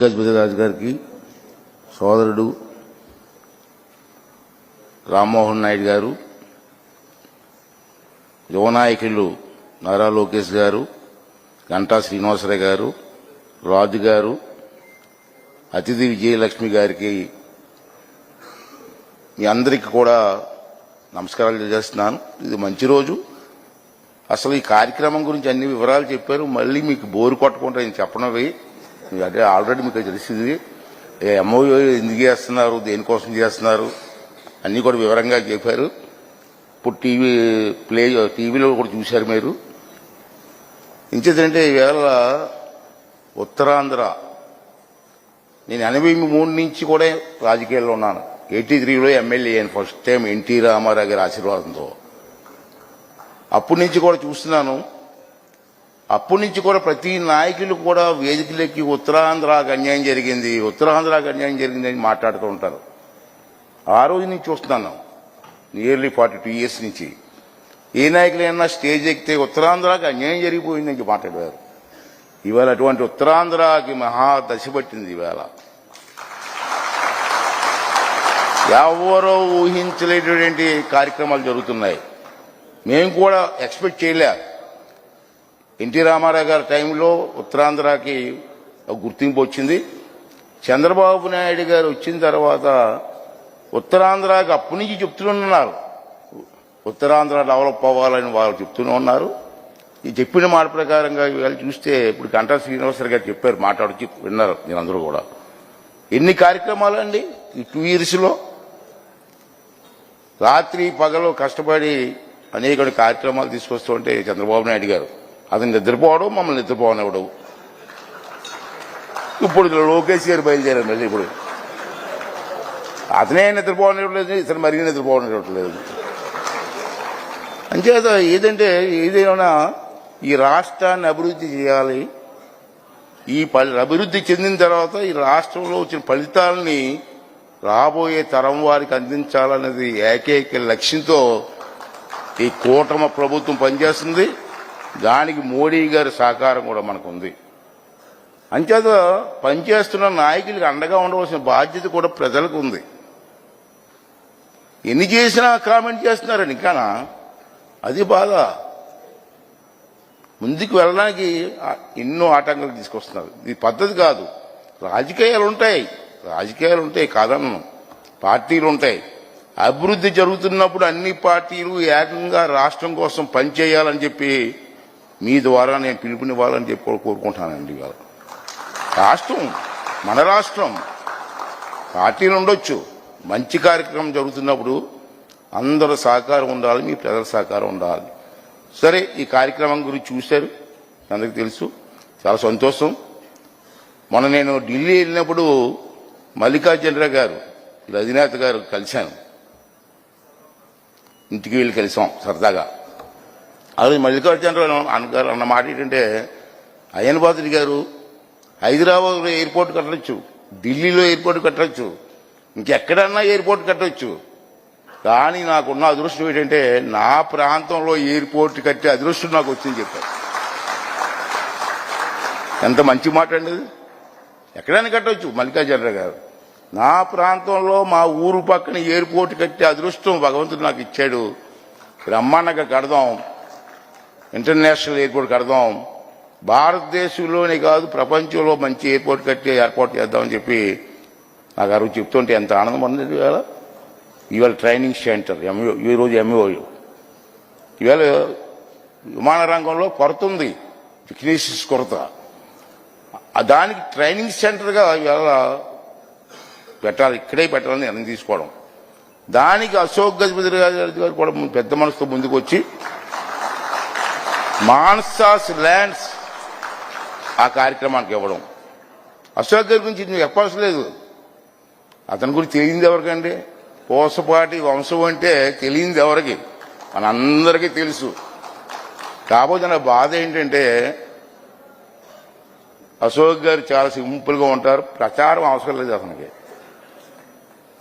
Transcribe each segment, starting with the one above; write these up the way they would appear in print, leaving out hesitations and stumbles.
గజపతిరాజు గారికి సోదరుడు రామ్మోహన్ నాయుడు గారు, యువనాయకులు నారా లోకేష్ గారు, గంటా శ్రీనివాసరావు గారు, రాజు గారు, అతిథి విజయలక్ష్మి గారికి మీ అందరికీ కూడా నమస్కారాలు తెలియజేస్తున్నాను. ఇది మంచి రోజు. అసలు ఈ కార్యక్రమం గురించి అన్ని వివరాలు చెప్పారు. మళ్ళీ మీకు బోరు కొట్టకుండా నేను చెప్పనవి అంటే ఆల్రెడీ మీకు తెలిసింది. ఎంఓయూ ఎందుకు చేస్తున్నారు, దేనికోసం చేస్తున్నారు అన్నీ కూడా వివరంగా చెప్పారు. ఇప్పుడు టీవీలో కూడా చూశారు మీరు. ఇంకేంటంటే ఈవేళ ఉత్తరాంధ్ర నేను 83 నుంచి కూడా రాజకీయాల్లో ఉన్నాను. 83లో ఎమ్మెల్యే అయిన ఫస్ట్ టైం ఎన్టీ రామారావు గారి ఆశీర్వాదంతో. అప్పటి నుంచి కూడా చూస్తున్నాను. అప్పటి నుంచి కూడా ప్రతి నాయకులు కూడా వేదికలెక్కి ఉత్తరాంధ్రకు అన్యాయం జరిగింది, ఉత్తరాంధ్రకు అన్యాయం జరిగింది అని మాట్లాడుతూ ఉంటారు. ఆ రోజు నుంచి చూస్తున్నాను, నియర్లీ 42 years నుంచి. ఏ నాయకులైనా స్టేజ్ ఎక్కితే ఉత్తరాంధ్రకు అన్యాయం జరిగిపోయిందని మాట్లాడారు. ఇవాళ అటువంటి ఉత్తరాంధ్రకి మహా దశ పట్టింది. ఇవాళ ఎవరో ఊహించలేటువంటి కార్యక్రమాలు జరుగుతున్నాయి. మేము కూడా ఎక్స్పెక్ట్ చేయలే. ఎన్టీ రామారావు గారి టైంలో ఉత్తరాంధ్రకి గుర్తింపు వచ్చింది. చంద్రబాబు నాయుడు గారు వచ్చిన తర్వాత ఉత్తరాంధ్రకి అప్పటి నుంచి చెప్తున్నారు, ఉత్తరాంధ్ర డెవలప్ అవ్వాలని వాళ్ళు చెప్తూనే ఉన్నారు. ఈ చెప్పిన మాట ప్రకారంగా ఇవాళ చూస్తే ఇప్పుడు గంటా శ్రీనివాసరావు గారు చెప్పారు, మాట్లాడుతూ విన్నారు మీరందరూ కూడా. ఎన్ని కార్యక్రమాలు అండి ఈ 2 yearsలో. రాత్రి పగలు కష్టపడి అనేక కార్యక్రమాలు తీసుకొస్తూ ఉంటే చంద్రబాబు నాయుడు గారు అతను నిద్రపోవడం, మమ్మల్ని నిద్రపోవనివ్వడం. ఇప్పుడు లోకేష్ గారు బయలుదేరారు. మళ్ళీ ఇప్పుడు అతనే నిద్రపోవనివ్వట్లేదు, ఇతను మరీ నిద్రపోవనివ్వట్లేదు. అంచేత ఏదంటే ఏదైనా ఈ రాష్ట్రాన్ని అభివృద్ధి చేయాలి. ఈ అభివృద్ధి చెందిన తర్వాత ఈ రాష్ట్రంలో వచ్చిన ఫలితాలని రాబోయే తరం వారికి అందించాలనేది ఏకైక లక్ష్యంతో ఈ కూటమి ప్రభుత్వం పనిచేస్తుంది. దానికి మోడీ గారి సహకారం కూడా మనకు ఉంది. అంచేత పనిచేస్తున్న నాయకులకు అండగా ఉండవలసిన బాధ్యత కూడా ప్రజలకు ఉంది. ఎన్ని చేసినా కామెంట్ చేస్తున్నారండి ఇంకానా, అది బాధ. ముందుకు వెళ్ళడానికి ఎన్నో ఆటంకాలు తీసుకొస్తున్నారు. ఇది పద్ధతి కాదు. రాజకీయాలు ఉంటాయి కాదన్ను, పార్టీలు ఉంటాయి. అభివృద్ధి జరుగుతున్నప్పుడు అన్ని పార్టీలు ఏకంగా రాష్ట్రం కోసం పనిచేయాలని చెప్పి మీ ద్వారా నేను పిలుపునివ్వాలని చెప్పి కోరుకుంటానండి. ఇవాళ రాష్ట్రం మన రాష్ట్రం, పార్టీలు ఉండొచ్చు. మంచి కార్యక్రమం జరుగుతున్నప్పుడు అందరూ సహకారం ఉండాలి, మీ ప్రజల సహకారం ఉండాలి. సరే, ఈ కార్యక్రమం గురించి చూశారు, అందరికీ తెలుసు. చాలా సంతోషం. మొన్న నేను ఢిల్లీ వెళ్ళినప్పుడు మల్లికార్జునరావు గారు, అధినేత గారు కలిశాను. ఇంటికి వెళ్ళి కలిసాం సరదాగా. అది మల్లికార్జునరావు గారు అన్న మాట ఏంటంటే, అయ్యనపాత్రుడి గారు హైదరాబాద్లో ఎయిర్పోర్ట్ కట్టవచ్చు, ఢిల్లీలో ఎయిర్పోర్ట్ కట్టవచ్చు, ఇంకెక్కడన్నా ఎయిర్పోర్ట్ కట్టవచ్చు. కానీ నాకున్న అదృష్టం ఏంటంటే నా ప్రాంతంలో ఎయిర్పోర్ట్ కట్టే అదృష్టం నాకు వచ్చింది చెప్పారు. ఎంత మంచి మాట అండి. ఎక్కడైనా కట్టవచ్చు మల్లికార్జునరావు గారు. నా ప్రాంతంలో మా ఊరు పక్కన ఎయిర్పోర్ట్ కట్టే అదృష్టం భగవంతుడు నాకు ఇచ్చాడు. బ్రహ్మాండంగా కడదాం, ఇంటర్నేషనల్ ఎయిర్పోర్ట్ కడదాం, భారతదేశంలోనే కాదు ప్రపంచంలో మంచి ఎయిర్పోర్ట్ కట్టి ఏర్పాటు చేద్దామని చెప్పి నాకు అరువు చెప్తుంటే ఎంత ఆనందం ఉంది. ఇవాళ ట్రైనింగ్ సెంటర్ ఈరోజు ఎంఓయూ. ఇవాళ విమాన రంగంలో కొరత ఉంది, టెక్నీషియన్స్ కొరత. దానికి ట్రైనింగ్ సెంటర్గా ఇవాళ పెట్టాలి, ఇక్కడే పెట్టాలని నిర్ణయం తీసుకోవడం. దానికి అశోక్ గజపతిరాజు గారు కూడా పెద్ద మనసుతో ముందుకు వచ్చి మాన్సాస్ ల్యాండ్స్ ఆ కార్యక్రమానికి ఇవ్వడం. అశోక్ గారి గురించి నువ్వు చెప్పవలసిన లేదు. అతని గురించి తెలియంది ఎవరికండి? పోసపాటి వంశం అంటే తెలియంది ఎవరికి? మనందరికీ తెలుసు. కాకపోతే నా బాధ ఏంటంటే అశోక్ గారు చాలా సింపుల్గా ఉంటారు, ప్రచారం అవసరం లేదు అతనికి.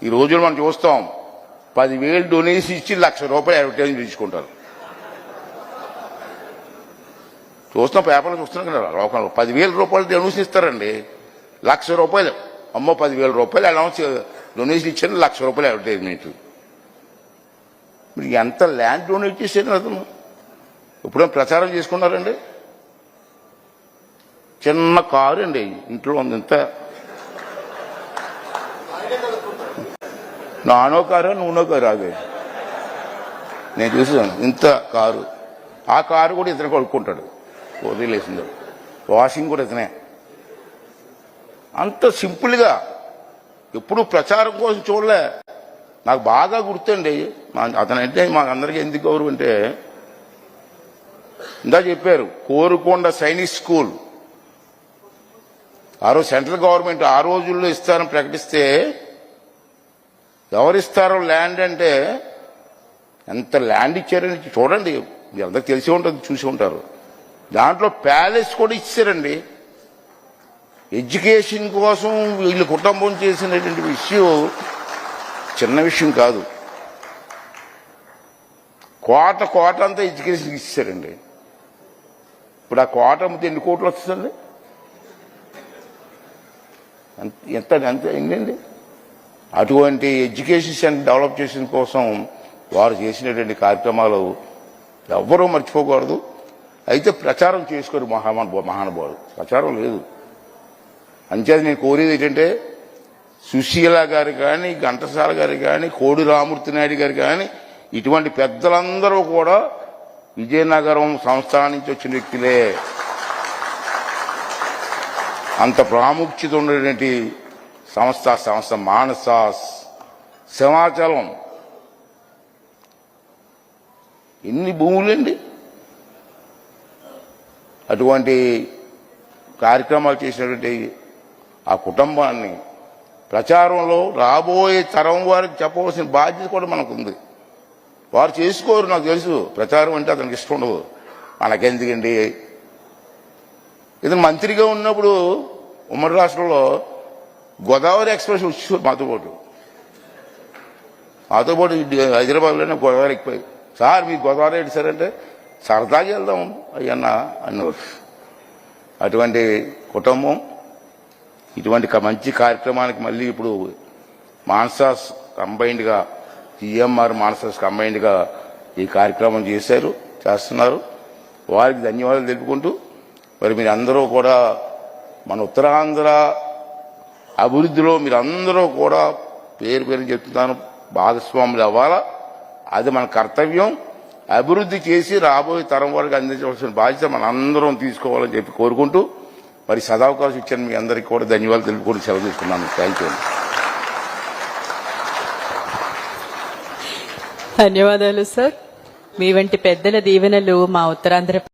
ఈ రోజులు మనం చూస్తాం, 10,000 డొనేషన్ ఇచ్చి ₹1,00,000 అడ్వర్టైజ్మెంట్ తీసుకుంటారు. చూస్తున్నాం, పేపర్లు చూస్తున్నాం కదా లోకంలో. ₹10,000 డొనేషన్ ఇస్తారండి. ₹1,00,000 అమ్మో ₹10,000 అనౌన్స్ డొనేషన్ ఇచ్చాను, ₹1,00,000 అడ్వర్టైజ్మెంట్. మీరు ఎంత ల్యాండ్ డొనేట్ చేశారు అతను? ఎప్పుడైనా ప్రచారం చేసుకున్నారండి? చిన్న కారు అండి ఇంట్లో ఉంది, ఇంత నానో కారు నూనో కారు అదే నేను చూసాను, ఇంత కారు. ఆ కారు కూడా ఇతను కొడుకుంటాడు, వదిలేసింది. వాషింగ్ కూడా ఇతనే. అంత సింపుల్గా ఎప్పుడు ప్రచారం కోసం చూడలే. నాకు బాగా గుర్తండి అతనంటే మాకు అందరికీ ఎందుకు గౌరవం అంటే, ఇందా చెప్పారు కోరుకొండ సైనిక్ స్కూల్ ఆ రోజు సెంట్రల్ గవర్నమెంట్ ఆ రోజుల్లో ఇస్తారని ప్రకటిస్తే ఎవరిస్తారో ల్యాండ్ అంటే ఎంత ల్యాండ్ ఇచ్చారని చూడండి, మీ అందరికి తెలిసి ఉంటుంది, చూసి ఉంటారు. దాంట్లో ప్యాలెస్ కూడా ఇచ్చారండి. ఎడ్యుకేషన్ కోసం వీళ్ళు కుటుంబం చేసినటువంటి విషయం చిన్న విషయం కాదు. కోట అంతా ఎడ్యుకేషన్ ఇచ్చారండి. ఇప్పుడు ఆ కోట అమ్మితే ఎన్ని కోట్లు వస్తుందండి? ఎంత ఏంటండి? అటువంటి ఎడ్యుకేషన్ సెంటర్ డెవలప్ చేసిన కోసం వారు చేసినటువంటి కార్యక్రమాలు ఎవ్వరూ మర్చిపోకూడదు. అయితే ప్రచారం చేసుకోరు మహానుభావులు, ప్రచారం లేదు. అంచేది నేను కోరేది ఏంటంటే, సుశీల గారు కానీ, ఘంటసాల గారు కానీ, కోడి రామూర్తి నాయుడు గారు కానీ, ఇటువంటి పెద్దలందరూ కూడా విజయనగరం సంస్థానం నుంచి వచ్చిన వ్యక్తులే. అంత ప్రాముఖ్యత ఉన్నటువంటి సంస్థ మానస సింహాచలం ఎన్ని భూములండి. అటువంటి కార్యక్రమాలు చేసినటువంటి ఆ కుటుంబాన్ని ప్రచారంలో రాబోయే తరం వారికి చెప్పవలసిన బాధ్యత కూడా మనకు ఉంది. వారు చేసుకోరు, నాకు తెలుసు. ప్రచారం అంటే అతనికి ఇష్టం ఉండదు. మనకెందుకండి? ఇతను మంత్రిగా ఉన్నప్పుడు ఉమ్మడి రాష్ట్రంలో గోదావరి ఎక్స్ప్రెస్ వచ్చి మాతో పాటు హైదరాబాద్లోనే గోదావరి ఎక్కిపోయి, సార్ మీకు గోదావరి ఏంటి సార్ అంటే, సరదాగా వెళ్దాం అయ్యన్న అన్నవారు. అటువంటి కుటుంబం ఇటువంటి మంచి కార్యక్రమానికి మళ్ళీ ఇప్పుడు మాన్సాస్ కంబైన్డ్గా, జిఎంఆర్ మాన్సాస్ కంబైన్డ్గా ఈ కార్యక్రమం చేస్తున్నారు. వారికి ధన్యవాదాలు తెలుపుకుంటూ, మరి మీరు అందరూ కూడా మన ఉత్తరాంధ్ర అభివృద్ధిలో మీరందరూ కూడా పేరు చెప్తున్నాను భాగస్వాములు అవ్వాలా. అది మన కర్తవ్యం. అభివృద్ధి చేసి రాబోయే తరం వరకు అందించవలసిన బాధ్యత మన అందరం తీసుకోవాలని చెప్పి కోరుకుంటూ, మరి సదావకాశం ఇచ్చాను మీ అందరికీ కూడా ధన్యవాదాలు తెలుపుకుంటూ సెలవు తీసుకున్నాను. Thank you. ధన్యవాదాలు సార్. మీ వంటి పెద్దల దీవెనలు మా ఉత్తరాంధ్ర